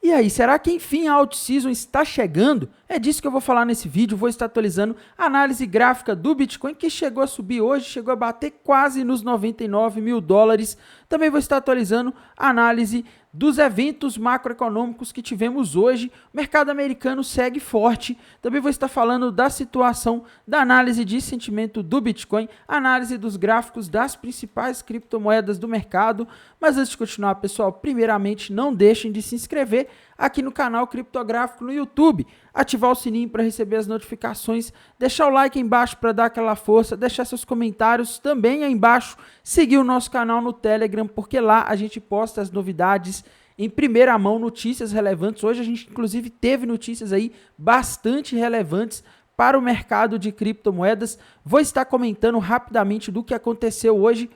E aí, será que enfim a alt-season está chegando? É disso que eu vou falar nesse vídeo, vou estar atualizando a análise gráfica do Bitcoin, que chegou a subir hoje, chegou a bater quase nos 99 mil dólares. Também vou estar atualizando a análise dos eventos macroeconômicos que tivemos hoje. O mercado americano segue forte. Também vou estar falando da situação da análise de sentimento do Bitcoin, análise dos gráficos das principais criptomoedas do mercado. Mas antes de continuar, pessoal, primeiramente não deixem de se inscrever aqui no canal Criptográfico no YouTube, ativar o sininho para receber as notificações, deixar o like aí embaixo para dar aquela força, deixar seus comentários também aí embaixo, seguir o nosso canal no Telegram, porque lá a gente posta as novidades em primeira mão, notícias relevantes. Hoje a gente inclusive teve notícias aí bastante relevantes para o mercado de criptomoedas. Vou estar comentando rapidamente do que aconteceu hoje.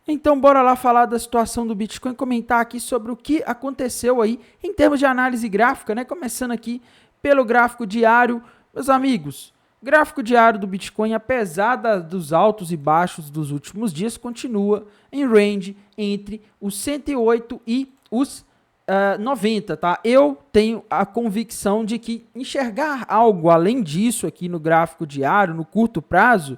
Então, bora lá falar da situação do Bitcoin, comentar aqui sobre o que aconteceu aí em termos de análise gráfica, né? Começando aqui pelo gráfico diário. Meus amigos, gráfico diário do Bitcoin, apesar dos altos e baixos dos últimos dias, continua em range entre os 108 e os 90, tá? Eu tenho a convicção de que enxergar algo além disso aqui no gráfico diário, no curto prazo,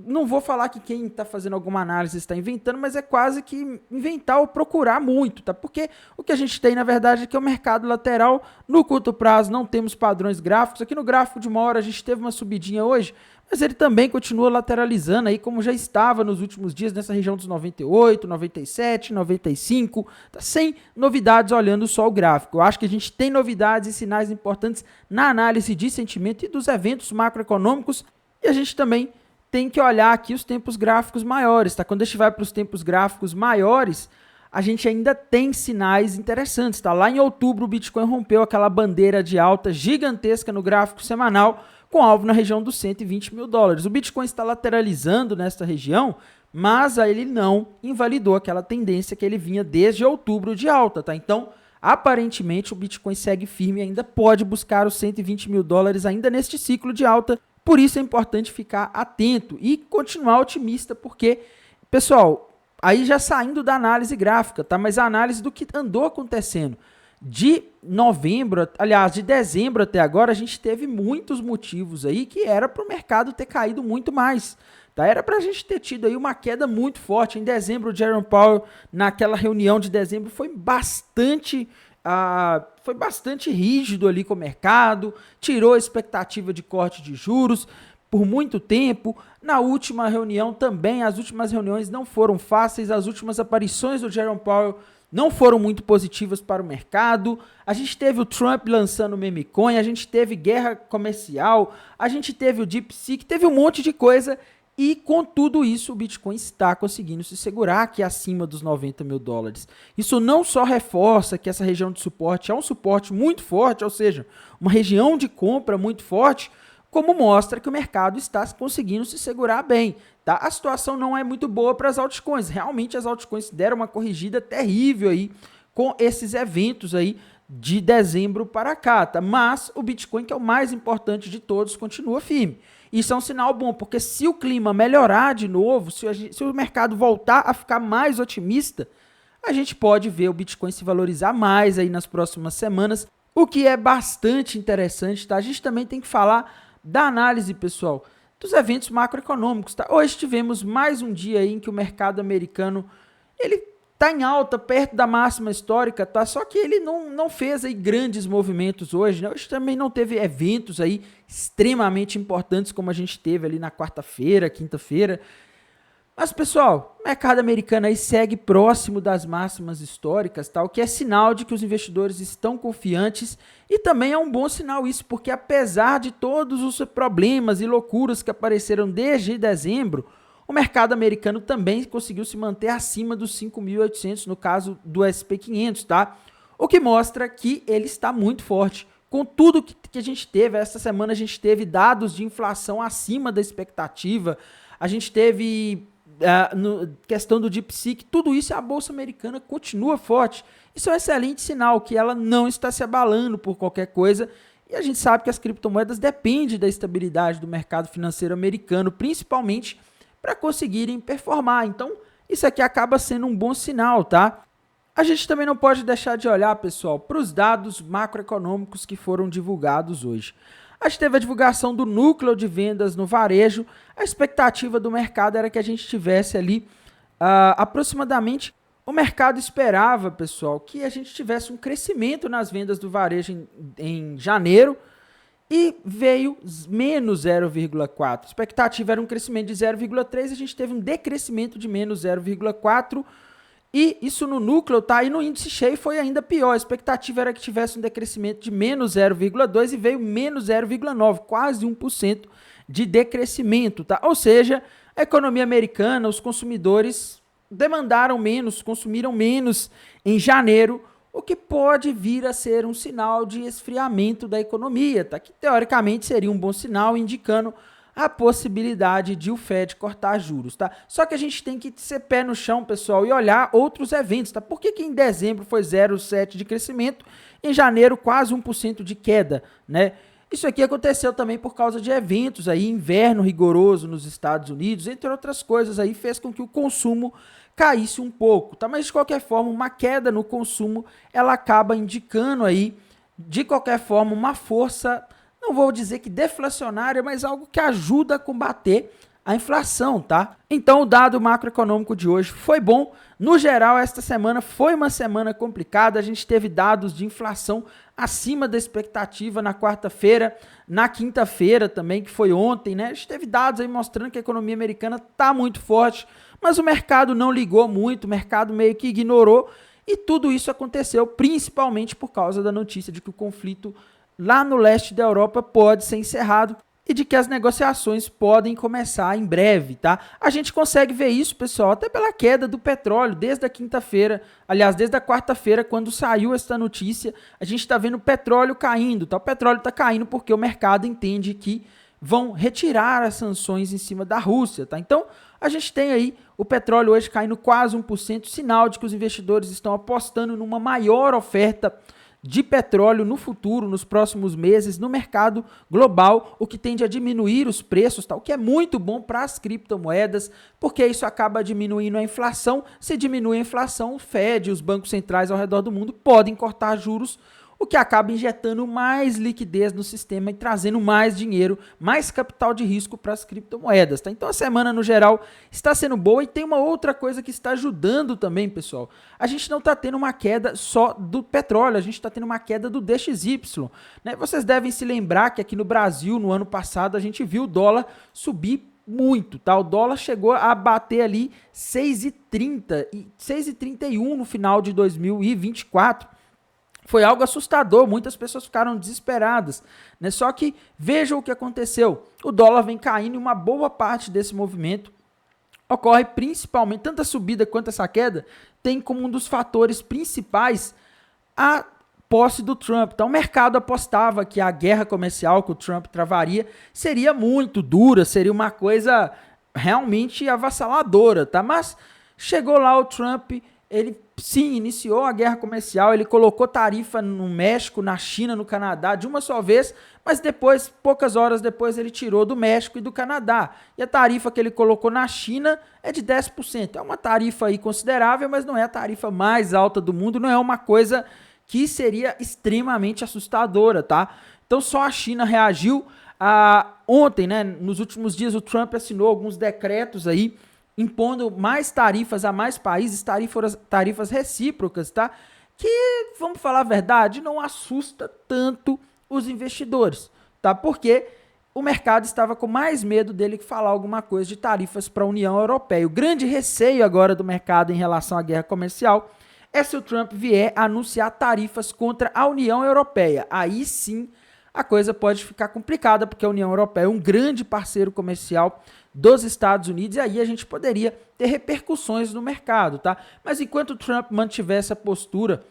não vou falar que quem está fazendo alguma análise está inventando, mas é quase que inventar ou procurar muito, tá? Porque o que a gente tem, na verdade, é que é o mercado lateral. No curto prazo não temos padrões gráficos. Aqui no gráfico de uma hora a gente teve uma subidinha hoje, mas ele também continua lateralizando aí, como já estava nos últimos dias, nessa região dos 98, 97, 95, tá? Sem novidades olhando só o gráfico. Eu acho que a gente tem novidades e sinais importantes na análise de sentimento e dos eventos macroeconômicos, e a gente também tem que olhar aqui os tempos gráficos maiores, tá? Quando a gente vai para os tempos gráficos maiores, a gente ainda tem sinais interessantes, tá? Lá em outubro, o Bitcoin rompeu aquela bandeira de alta gigantesca no gráfico semanal, com alvo na região dos 120 mil dólares. O Bitcoin está lateralizando nesta região, mas ele não invalidou aquela tendência que ele vinha desde outubro de alta, tá? Então, aparentemente, o Bitcoin segue firme e ainda pode buscar os 120 mil dólares ainda neste ciclo de alta. Por isso é importante ficar atento e continuar otimista, porque, pessoal, aí já saindo da análise gráfica, tá? Mas a análise do que andou acontecendo. De novembro, aliás, de dezembro até agora, a gente teve muitos motivos aí que era para o mercado ter caído muito mais. Tá? Era para a gente ter tido aí uma queda muito forte. Em dezembro, o Jerome Powell, naquela reunião de dezembro, foi bastante rígido ali com o mercado, tirou a expectativa de corte de juros por muito tempo. Na última reunião também, as últimas reuniões não foram fáceis, as últimas aparições do Jerome Powell não foram muito positivas para o mercado. A gente teve o Trump lançando o meme coin, a gente teve guerra comercial, a gente teve o DeepSeek, teve um monte de coisa. E com tudo isso, o Bitcoin está conseguindo se segurar aqui acima dos 90 mil dólares. Isso não só reforça que essa região de suporte é um suporte muito forte, ou seja, uma região de compra muito forte, como mostra que o mercado está conseguindo se segurar bem. Tá? A situação não é muito boa para as altcoins. Realmente as altcoins deram uma corrigida terrível aí com esses eventos aí de dezembro para cá. Tá? Mas o Bitcoin, que é o mais importante de todos, continua firme. Isso é um sinal bom, porque se o clima melhorar de novo, se o mercado voltar a ficar mais otimista, a gente pode ver o Bitcoin se valorizar mais aí nas próximas semanas, o que é bastante interessante, tá? A gente também tem que falar da análise, pessoal, dos eventos macroeconômicos, tá? Hoje tivemos mais um dia aí em que o mercado americano, ele está em alta, perto da máxima histórica, tá? Só que ele não fez aí grandes movimentos hoje, né? Hoje também não teve eventos aí extremamente importantes como a gente teve ali na quarta-feira, quinta-feira. Mas, pessoal, o mercado americano aí segue próximo das máximas históricas, tá? O que é sinal de que os investidores estão confiantes, e também é um bom sinal isso, porque apesar de todos os problemas e loucuras que apareceram desde dezembro, o mercado americano também conseguiu se manter acima dos 5.800, no caso do S&P 500, tá? O que mostra que ele está muito forte. Com tudo que a gente teve, essa semana a gente teve dados de inflação acima da expectativa, a gente teve questão do DeepSeek, tudo isso, a Bolsa Americana continua forte. Isso é um excelente sinal, que ela não está se abalando por qualquer coisa, e a gente sabe que as criptomoedas dependem da estabilidade do mercado financeiro americano, principalmente para conseguirem performar. Então, isso aqui acaba sendo um bom sinal, tá? A gente também não pode deixar de olhar, pessoal, para os dados macroeconômicos que foram divulgados hoje. A gente teve a divulgação do núcleo de vendas no varejo. A expectativa do mercado era que a gente tivesse ali aproximadamente... O mercado esperava, pessoal, que a gente tivesse um crescimento nas vendas do varejo em janeiro e veio menos 0,4. A expectativa era um crescimento de 0,3, a gente teve um decrescimento de menos 0,4 e isso no núcleo, tá? E no índice cheio foi ainda pior. A expectativa era que tivesse um decrescimento de menos 0,2 e veio menos 0,9, quase 1% de decrescimento, tá? Ou seja, a economia americana, os consumidores demandaram menos, consumiram menos em janeiro, o que pode vir a ser um sinal de esfriamento da economia, tá? Que teoricamente seria um bom sinal, indicando a possibilidade de o Fed cortar juros, tá? Só que a gente tem que ser pé no chão, pessoal, e olhar outros eventos, tá? Por que em dezembro foi 0,7 de crescimento, em janeiro quase 1% de queda, né? Isso aqui aconteceu também por causa de eventos aí, inverno rigoroso nos Estados Unidos, entre outras coisas aí, fez com que o consumo caísse um pouco, tá? Mas de qualquer forma, uma queda no consumo, ela acaba indicando aí, de qualquer forma, uma força, não vou dizer que deflacionária, mas algo que ajuda a combater a inflação, tá? Então o dado macroeconômico de hoje foi bom. No geral, esta semana foi uma semana complicada, a gente teve dados de inflação acima da expectativa na quarta-feira, na quinta-feira também, que foi ontem, né? A gente teve dados aí mostrando que a economia americana tá muito forte, mas o mercado não ligou muito, o mercado meio que ignorou, e tudo isso aconteceu principalmente por causa da notícia de que o conflito lá no leste da Europa pode ser encerrado e de que as negociações podem começar em breve, tá? A gente consegue ver isso, pessoal, até pela queda do petróleo desde a quinta-feira, aliás, desde a quarta-feira, quando saiu essa notícia, a gente está vendo o petróleo caindo, tá? O petróleo está caindo porque o mercado entende que vão retirar as sanções em cima da Rússia, tá? Então, a gente tem aí o petróleo hoje caindo quase 1%, sinal de que os investidores estão apostando numa maior oferta de petróleo no futuro, nos próximos meses, no mercado global, o que tende a diminuir os preços, tá? O que é muito bom para as criptomoedas, porque isso acaba diminuindo a inflação. Se diminui a inflação, o Fed e os bancos centrais ao redor do mundo podem cortar juros, o que acaba injetando mais liquidez no sistema e trazendo mais dinheiro, mais capital de risco para as criptomoedas, tá? Então a semana, no geral, está sendo boa e tem uma outra coisa que está ajudando também, pessoal. A gente não está tendo uma queda só do petróleo, a gente está tendo uma queda do DXY, né? Vocês devem se lembrar que aqui no Brasil, no ano passado, a gente viu o dólar subir muito, tá? O dólar chegou a bater ali 6,30 e 6,31 no final de 2024. Foi algo assustador, muitas pessoas ficaram desesperadas, né? Só que vejam o que aconteceu. O dólar vem caindo e uma boa parte desse movimento ocorre principalmente, tanto a subida quanto essa queda, tem como um dos fatores principais a posse do Trump. Então o mercado apostava que a guerra comercial que o Trump travaria seria muito dura, seria uma coisa realmente avassaladora, tá? Mas chegou lá o Trump, ele sim, iniciou a guerra comercial, ele colocou tarifa no México, na China, no Canadá, de uma só vez, mas depois, poucas horas depois, ele tirou do México e do Canadá. E a tarifa que ele colocou na China é de 10%. É uma tarifa aí considerável, mas não é a tarifa mais alta do mundo, não é uma coisa que seria extremamente assustadora, tá? Então só a China reagiu. Ontem, né, nos últimos dias, o Trump assinou alguns decretos aí, impondo mais tarifas a mais países, tarifas recíprocas, tá? Que, vamos falar a verdade, não assusta tanto os investidores, tá? Porque o mercado estava com mais medo dele que falar alguma coisa de tarifas para a União Europeia. O grande receio agora do mercado em relação à guerra comercial é se o Trump vier a anunciar tarifas contra a União Europeia. Aí sim a coisa pode ficar complicada, porque a União Europeia é um grande parceiro comercial dos Estados Unidos, e aí a gente poderia ter repercussões no mercado, tá? Mas enquanto o Trump mantiver essa postura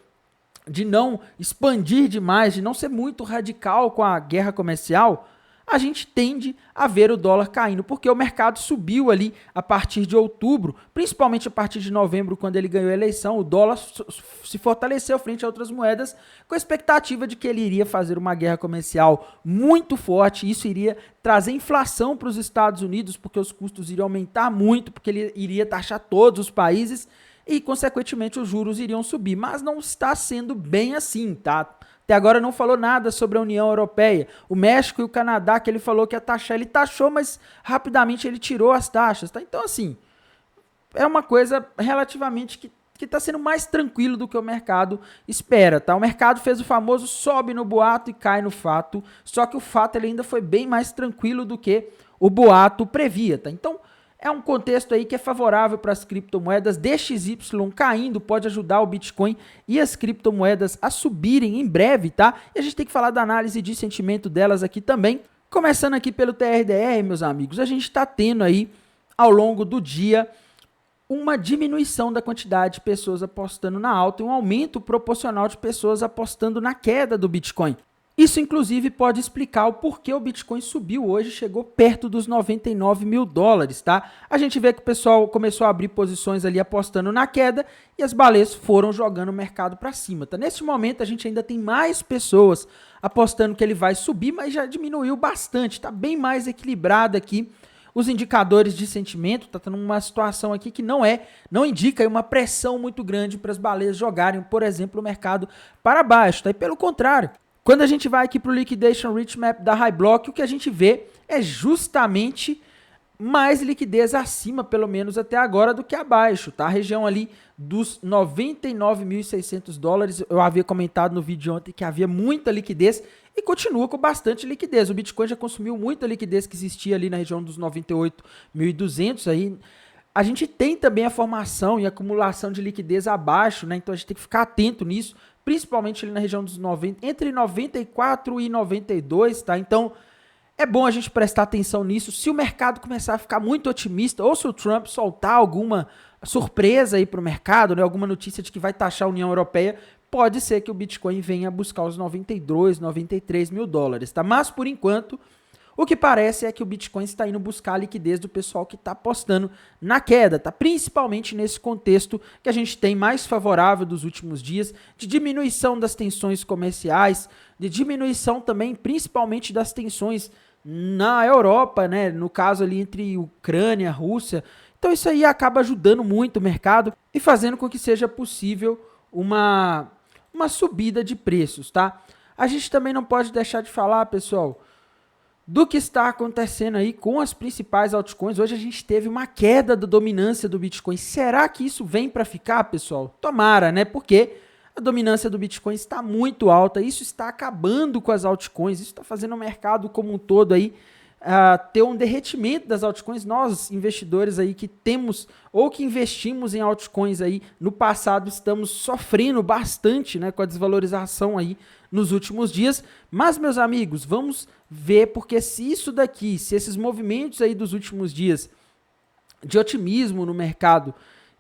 de não expandir demais, de não ser muito radical com a guerra comercial, a gente tende a ver o dólar caindo, porque o mercado subiu ali a partir de outubro, principalmente a partir de novembro, quando ele ganhou a eleição, o dólar se fortaleceu frente a outras moedas, com a expectativa de que ele iria fazer uma guerra comercial muito forte, isso iria trazer inflação para os Estados Unidos, porque os custos iriam aumentar muito, porque ele iria taxar todos os países, e, consequentemente, os juros iriam subir. Mas não está sendo bem assim, tá? Até agora não falou nada sobre a União Europeia. O México e o Canadá, que ele falou que ia taxar, ele taxou, mas rapidamente ele tirou as taxas, tá? Então, assim, é uma coisa relativamente que está sendo mais tranquilo do que o mercado espera, tá? O mercado fez o famoso sobe no boato e cai no fato, só que o fato ele ainda foi bem mais tranquilo do que o boato previa, tá? Então, é um contexto aí que é favorável para as criptomoedas. DXY caindo pode ajudar o Bitcoin e as criptomoedas a subirem em breve, tá? E a gente tem que falar da análise de sentimento delas aqui também. Começando aqui pelo TRDR, meus amigos, a gente está tendo aí, ao longo do dia, uma diminuição da quantidade de pessoas apostando na alta e um aumento proporcional de pessoas apostando na queda do Bitcoin. Isso, inclusive, pode explicar o porquê o Bitcoin subiu hoje, chegou perto dos 99 mil dólares, tá? A gente vê que o pessoal começou a abrir posições ali apostando na queda e as baleias foram jogando o mercado para cima, tá? Neste momento, a gente ainda tem mais pessoas apostando que ele vai subir, mas já diminuiu bastante, tá bem mais equilibrado aqui. Os indicadores de sentimento, tá tendo uma situação aqui que não indica uma pressão muito grande para as baleias jogarem, por exemplo, o mercado para baixo, tá? E pelo contrário, quando a gente vai aqui para o Liquidation Rich Map da High Block, o que a gente vê é justamente mais liquidez acima, pelo menos até agora, do que abaixo, tá? A região ali dos 99.600 dólares, eu havia comentado no vídeo ontem que havia muita liquidez e continua com bastante liquidez. O Bitcoin já consumiu muita liquidez que existia ali na região dos 98.200 aí. A gente tem também a formação e acumulação de liquidez abaixo, né? Então a gente tem que ficar atento nisso, principalmente ali na região dos 90, entre 94 e 92, tá? Então é bom a gente prestar atenção nisso. Se o mercado começar a ficar muito otimista, ou se o Trump soltar alguma surpresa aí para o mercado, né, alguma notícia de que vai taxar a União Europeia, pode ser que o Bitcoin venha buscar os 92, 93 mil dólares, tá? Mas, por enquanto, o que parece é que o Bitcoin está indo buscar a liquidez do pessoal que está apostando na queda, tá? Principalmente nesse contexto que a gente tem mais favorável dos últimos dias, de diminuição das tensões comerciais, de diminuição também, principalmente das tensões na Europa, né? No caso ali entre Ucrânia e Rússia. Então isso aí acaba ajudando muito o mercado e fazendo com que seja possível uma subida de preços, tá? A gente também não pode deixar de falar, pessoal, do que está acontecendo aí com as principais altcoins. Hoje a gente teve uma queda da dominância do Bitcoin. Será que isso vem para ficar, pessoal? Tomara, né? Porque a dominância do Bitcoin está muito alta. Isso está acabando com as altcoins. Isso está fazendo o mercado como um todo aí ter um derretimento das altcoins. Nós, investidores aí que temos ou que investimos em altcoins aí no passado, estamos sofrendo bastante, né, com a desvalorização aí nos últimos dias. Mas, meus amigos, vamos ver, porque se isso daqui, se esses movimentos aí dos últimos dias de otimismo no mercado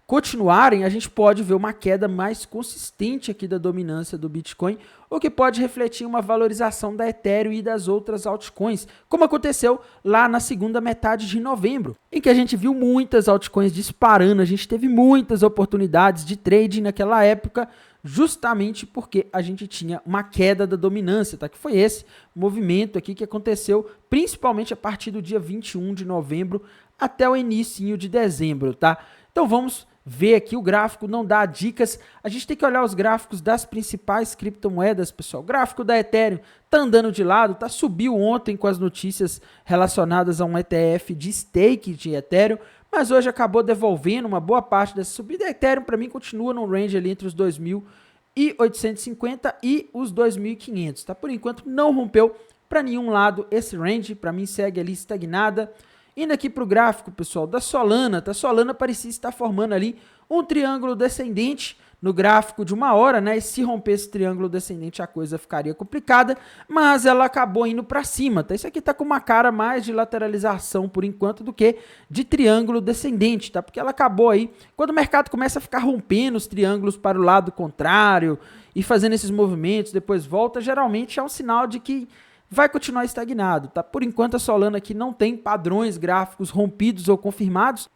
continuarem, a gente pode ver uma queda mais consistente aqui da dominância do Bitcoin, o que pode refletir uma valorização da Ethereum e das outras altcoins, como aconteceu lá na segunda metade de novembro, em que a gente viu muitas altcoins disparando, a gente teve muitas oportunidades de trading naquela época, justamente porque a gente tinha uma queda da dominância, tá? Que foi esse movimento aqui que aconteceu principalmente a partir do dia 21 de novembro até o início de dezembro, tá? Então vamos ver aqui, o gráfico não dá dicas, a gente tem que olhar os gráficos das principais criptomoedas, pessoal. O gráfico da Ethereum tá andando de lado, tá? Subiu ontem com as notícias relacionadas a um ETF de stake de Ethereum, mas hoje acabou devolvendo uma boa parte dessa subida. A Ethereum, para mim, continua no range ali entre os 2.850 e os 2.500, tá? Por enquanto, não rompeu para nenhum lado esse range, para mim segue ali estagnada. Indo aqui para o gráfico, pessoal, da Solana, tá? Solana parecia estar formando ali um triângulo descendente no gráfico de uma hora, né? E se romper esse triângulo descendente, a coisa ficaria complicada, mas ela acabou indo para cima, tá? Isso aqui tá com uma cara mais de lateralização por enquanto do que de triângulo descendente, tá? Porque ela acabou aí, quando o mercado começa a ficar rompendo os triângulos para o lado contrário e fazendo esses movimentos, depois volta, geralmente é um sinal de que vai continuar estagnado, tá? Por enquanto a Solana aqui não tem padrões gráficos rompidos ou confirmados,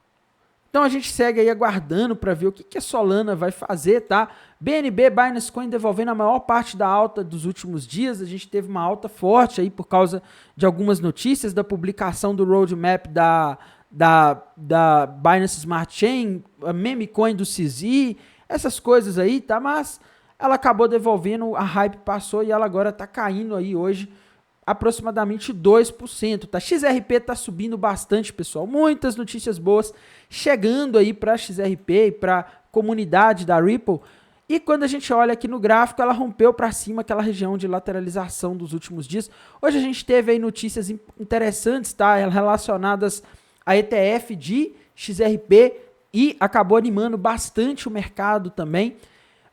então a gente segue aí aguardando para ver o que a Solana vai fazer, tá? BNB, Binance Coin devolvendo a maior parte da alta dos últimos dias, a gente teve uma alta forte aí por causa de algumas notícias da publicação do roadmap da da Binance Smart Chain, a meme coin do CZ, essas coisas aí, tá? Mas ela acabou devolvendo, a hype passou e ela agora tá caindo aí hoje aproximadamente 2%, tá? XRP tá subindo bastante, pessoal. Muitas notícias boas chegando aí para XRP e para comunidade da Ripple. E quando a gente olha aqui no gráfico, ela rompeu para cima aquela região de lateralização dos últimos dias. Hoje a gente teve aí notícias interessantes, tá? Relacionadas a ETF de XRP e acabou animando bastante o mercado também.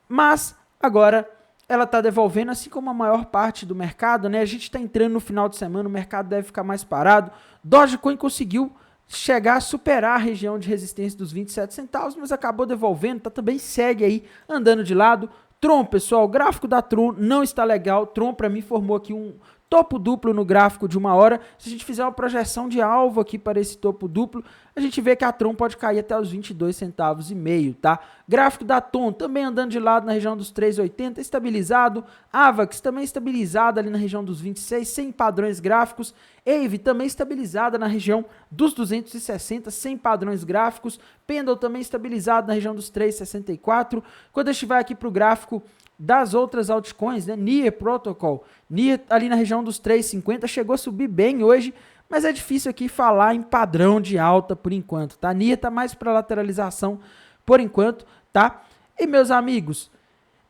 Mas agora ela está devolvendo, assim como a maior parte do mercado, né? A gente está entrando no final de semana, o mercado deve ficar mais parado. Dogecoin conseguiu chegar a superar a região de resistência dos 27 centavos, mas acabou devolvendo, tá, também segue aí andando de lado. Tron, pessoal, o gráfico da Tron não está legal. Tron, para mim, formou aqui um topo duplo no gráfico de 1 hora. Se a gente fizer uma projeção de alvo aqui para esse topo duplo, a gente vê que a Tron pode cair até os 22 centavos e meio, tá? Gráfico da TON também andando de lado na região dos 3,80, estabilizado. AVAX também estabilizada ali na região dos 26, sem padrões gráficos. AVE também estabilizada na região dos 260, sem padrões gráficos. Pendle também estabilizado na região dos 3,64. Quando a gente vai aqui para o gráfico das outras altcoins, né? Near Protocol, Near ali na região dos 3,50, chegou a subir bem hoje, mas é difícil aqui falar em padrão de alta por enquanto, tá? Near tá mais para lateralização por enquanto, tá? E meus amigos,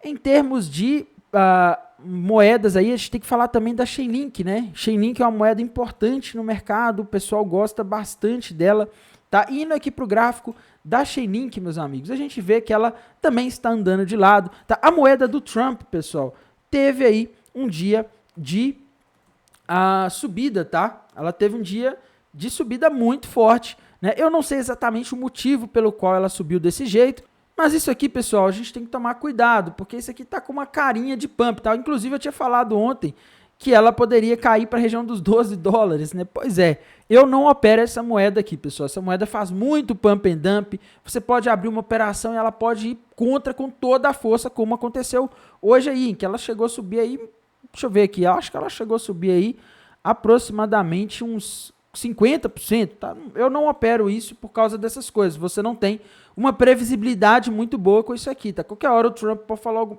em termos de moedas aí, a gente tem que falar também da Chainlink, né? Chainlink é uma moeda importante no mercado, o pessoal gosta bastante dela, tá? Indo aqui para o gráfico da Chainlink, meus amigos, a gente vê que ela também está andando de lado, tá? A moeda do Trump, pessoal, teve aí um dia de subida, tá? Ela teve um dia de subida muito forte, né? Eu não sei exatamente o motivo pelo qual ela subiu desse jeito, mas isso aqui, pessoal, a gente tem que tomar cuidado, porque isso aqui tá com uma carinha de pump, tá? Inclusive eu tinha falado ontem que ela poderia cair para a região dos 12 dólares, né? Pois é, eu não opero essa moeda aqui, pessoal. Essa moeda faz muito pump and dump. Você pode abrir uma operação e ela pode ir contra com toda a força, como aconteceu hoje aí, em que ela chegou a subir aí, deixa eu ver aqui, eu acho que ela chegou a subir aí aproximadamente uns 50%, tá? Eu não opero isso por causa dessas coisas. Você não tem uma previsibilidade muito boa com isso aqui, tá? Qualquer hora o Trump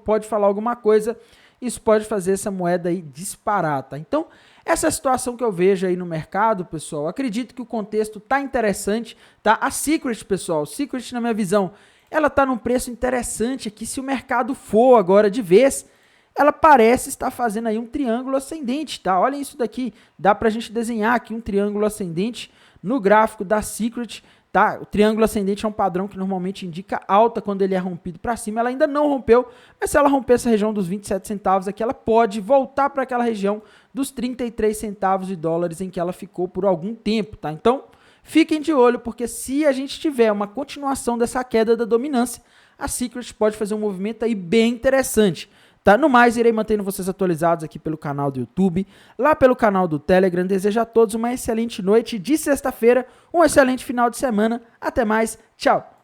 pode falar alguma coisa, isso pode fazer essa moeda aí disparar, tá? Então, essa é a situação que eu vejo aí no mercado, pessoal. Acredito que o contexto tá interessante, tá? A Secret, pessoal, Secret, na minha visão, ela tá num preço interessante aqui. Se o mercado for agora de vez, ela parece estar fazendo aí um triângulo ascendente, tá? Olha isso daqui, dá pra gente desenhar aqui um triângulo ascendente no gráfico da Secret, tá? O triângulo ascendente é um padrão que normalmente indica alta quando ele é rompido para cima. Ela ainda não rompeu, mas se ela romper essa região dos 27 centavos aqui, ela pode voltar para aquela região dos 33 centavos de dólares em que ela ficou por algum tempo, tá? Então, fiquem de olho, porque se a gente tiver uma continuação dessa queda da dominância, a Secret pode fazer um movimento aí bem interessante. Tá? No mais, irei mantendo vocês atualizados aqui pelo canal do YouTube, lá pelo canal do Telegram. Desejo a todos uma excelente noite de sexta-feira, um excelente final de semana. Até mais, tchau!